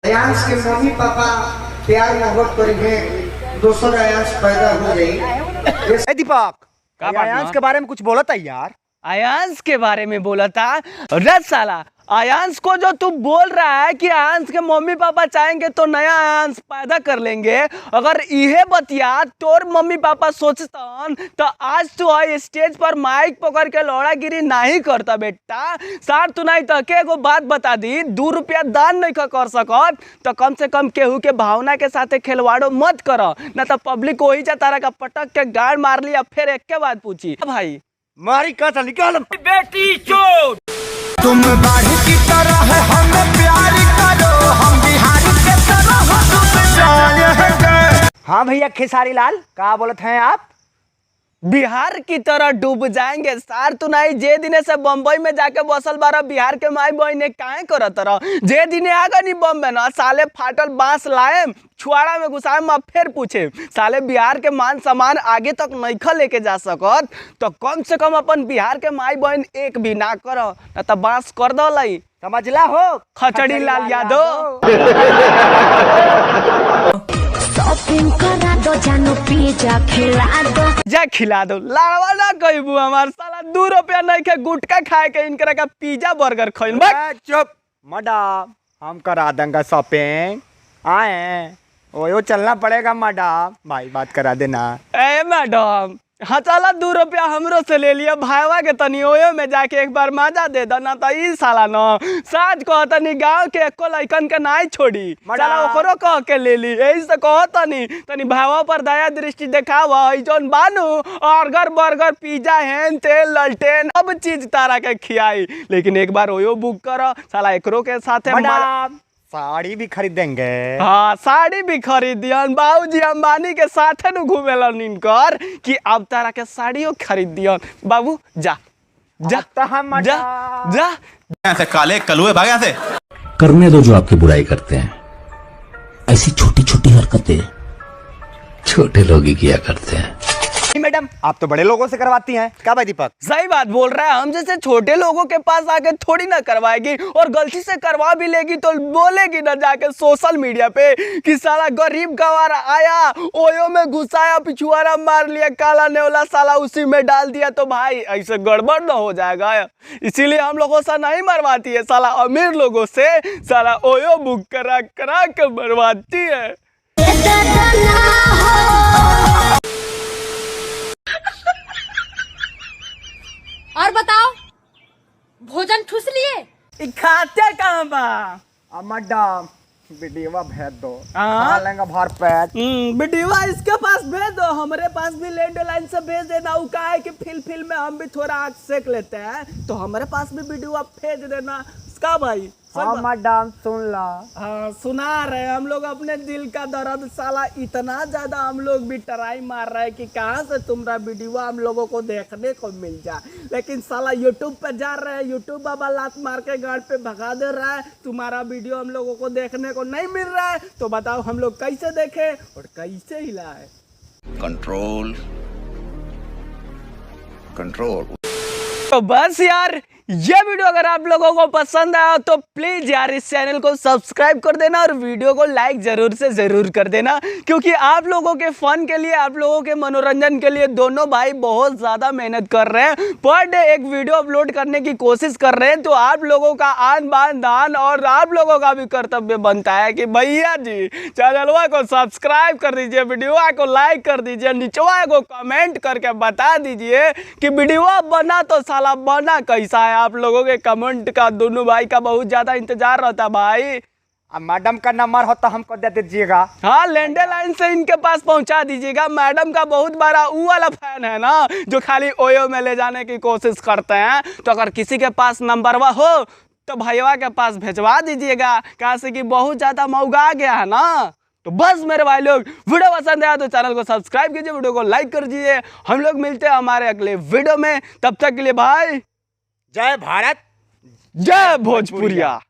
आयांश के mummy papa प्यार मोहब्बत करेंगे, दोसर आयांश पैदा हो जाए। दीपक आयांश के बारे में कुछ बोला था यार। आयांश के बारे में बोला था रज साला। आयांश को जो तू बोल रहा है कि आयांश के मम्मी पापा चाहेंगे तो नया आयांश पैदा कर लेंगे, अगर इहे बतिया तोर मम्मी पापा सोचतन तो आज तू है स्टेज पर माइक पकड़ के लौड़ागिरी नहीं करता बेटा। सार तू नहीं तके एगो बात बता दी, 2 रुपया दान नहीं कर सकत तो कम से कम केहू के भावना के साथ खिलवाड़ो मत कर, न तो पब्लिक वही जा तारा का पटक के गाड़ मार लिया फिर एक के बाद पूछी भाई मारी कथा निकाल बेटी चोट। तुम बाढ़ की तरह हमें प्यार करो, हम बिहार के तरह डूब जाएंगे। हाँ भैया खेसारी लाल का बोलत हैं आप? बिहार की तरह डूब जाएंगे सार तू नहीं। जे दिने से बम्बई में जाके बसल बारा बिहार के माई बहने काहे करत रह। जे दिने आगा नहीं बम्बे ना साले फाटल बांस लाए छुआड़ा में घुसाए मा फिर पूछे साले बिहार के मान सम्मान आगे तक नहीं लेके जा सकत तो कम से कम अपन बिहार के माई बहन एक भी ना कर न तो बांस कर दो लई। समझला हो खचड़ी लाल यादव। शॉपिंग करा दो, जानो पिज्जा खिला दो। जा खिला दो लाड़वा ना कहबू हमार साला 2 रुपया नहीं के गुटका खाए के इनकरा का पिज्जा बर्गर खाइन। चुप मैडम, हम करा देंगे शॉपिंग। आए वो चलना पड़ेगा मैडम, भाई बात करा देना। ए मैडम हाँ चला 2 रुपया हमरो से ले लिया भाईवा के तनी ओयो में जाके एक बार मजा दे दना तो ई साला न साज कह तनी गांव के एको लइकन के नहीं छोड़ी साला ओकरो कह के ले ली। एही से कह तनी भाईवा पर दया दृष्टि देखाव जौन बानू अर्गर बर्गर पिज्जा हैन तेल ललटेन सब चीज तारा के खियाई, लेकिन एक बार ओयो बुक कर साला एकरो के साथे साड़ी भी खरीदेंगे। हाँ साड़ी भी खरीदियन बाबूजी अंबानी के साथे न घूमेलन इनकर कि अब तारा के साड़ियों खरीद दियन। बाबू जा जा जा जा ऐसे काले कलुए भाग यहाँ से। करने दो जो आपकी बुराई करते हैं, ऐसी छोटी छोटी हरकतें छोटे लोग ही किया करते हैं। मैडम आप तो बड़े लोगों से करवाती हैं क्या भाई दीपक? सही बात बोल रहा है, हम जैसे छोटे लोगों के पास आके थोड़ी ना करवाएगी, और गलती से करवा भी लेगी तो बोलेगी ना जाके सोशल मीडिया पे कि साला गरीब गवारा आया ओयो में घुसाया पिछुआरा मार लिया काला नेवला साला उसी में डाल दिया, तो भाई ऐसे गड़बड़ ना हो जाएगा। इसीलिए हम लोगों से नहीं मरवाती है, साला अमीर लोगों से साला ओयो बुक करा करा के मरवाती है। और बताओ भोजन ठूस लिए? खाते कहाँ बा? मैडम वीडियो भेज दो, हाँ? लेंगे भर पेट। वीडियो इसके पास भेज दो, हमारे पास भी लैंडलाइन से भेज देना। वो कहा है कि फिल में हम भी थोड़ा आग सेक लेते हैं तो हमारे पास भी वीडियो आप भेज देना इसका भाई। हाँ मैडम सुन ला। हाँ सुना रहे हम लोग अपने दिल का दर्द साला इतना ज्यादा हम लोग भी ट्राई मार रहे हैं कि कहाँ से तुम्हारा वीडियो हम लोगों को देखने को मिल जाए, लेकिन साला यूट्यूब पे जा रहे हैं, यूट्यूब बाबा लात मार के गाड़ पे भगा दे रहा है, तुम्हारा वीडियो हम लोगों को देखने को नहीं मिल रहा है। तो बताओ हम लोग कैसे देखें और कैसे हिलाए? Control control. तो बस यार ये वीडियो अगर आप लोगों को पसंद आया तो प्लीज यार इस चैनल को सब्सक्राइब कर देना और वीडियो को लाइक जरूर से जरूर कर देना, क्योंकि आप लोगों के फन के लिए आप लोगों के मनोरंजन के लिए दोनों भाई बहुत ज्यादा मेहनत कर रहे हैं। पर डे एक वीडियो अपलोड करने की कोशिश कर रहे हैं, तो आप लोगों का आन बान दान और आप लोगों का भी कर्तव्य बनता है कि भैया जी चैनलवा को सब्सक्राइब कर दीजिए, वीडियो को लाइक कर दीजिए, नीचवा को कमेंट करके बता दीजिए कि वीडियो बना तो साला बना कैसा है। आप लोगों के कमेंट का दोनों भाई का बहुत ज्यादा इंतजार रहता भाई। मैडम का नंबर हो तो हमको दे दीजिएगा। हाँ लैंडलाइन से इनके पास पहुंचा दीजिएगा। मैडम का बहुत बड़ा वो वाला फैन है ना जो खाली ओयो में ले जाने की कोशिश करते हैं, तो अगर किसी के पास नंबरवा हो तो भैया के पास भेजवा दीजिएगा, कैसे कि बहुत ज्यादा महंगा गया है ना। तो बस मेरे भाई लोग वीडियो पसंद आया तो चैनल को सब्सक्राइब कीजिए, वीडियो को लाइक कर दीजिए। हम लोग मिलते हैं हमारे अगले वीडियो में, तब तक के लिए भाई जय भारत जय भोजपुरिया।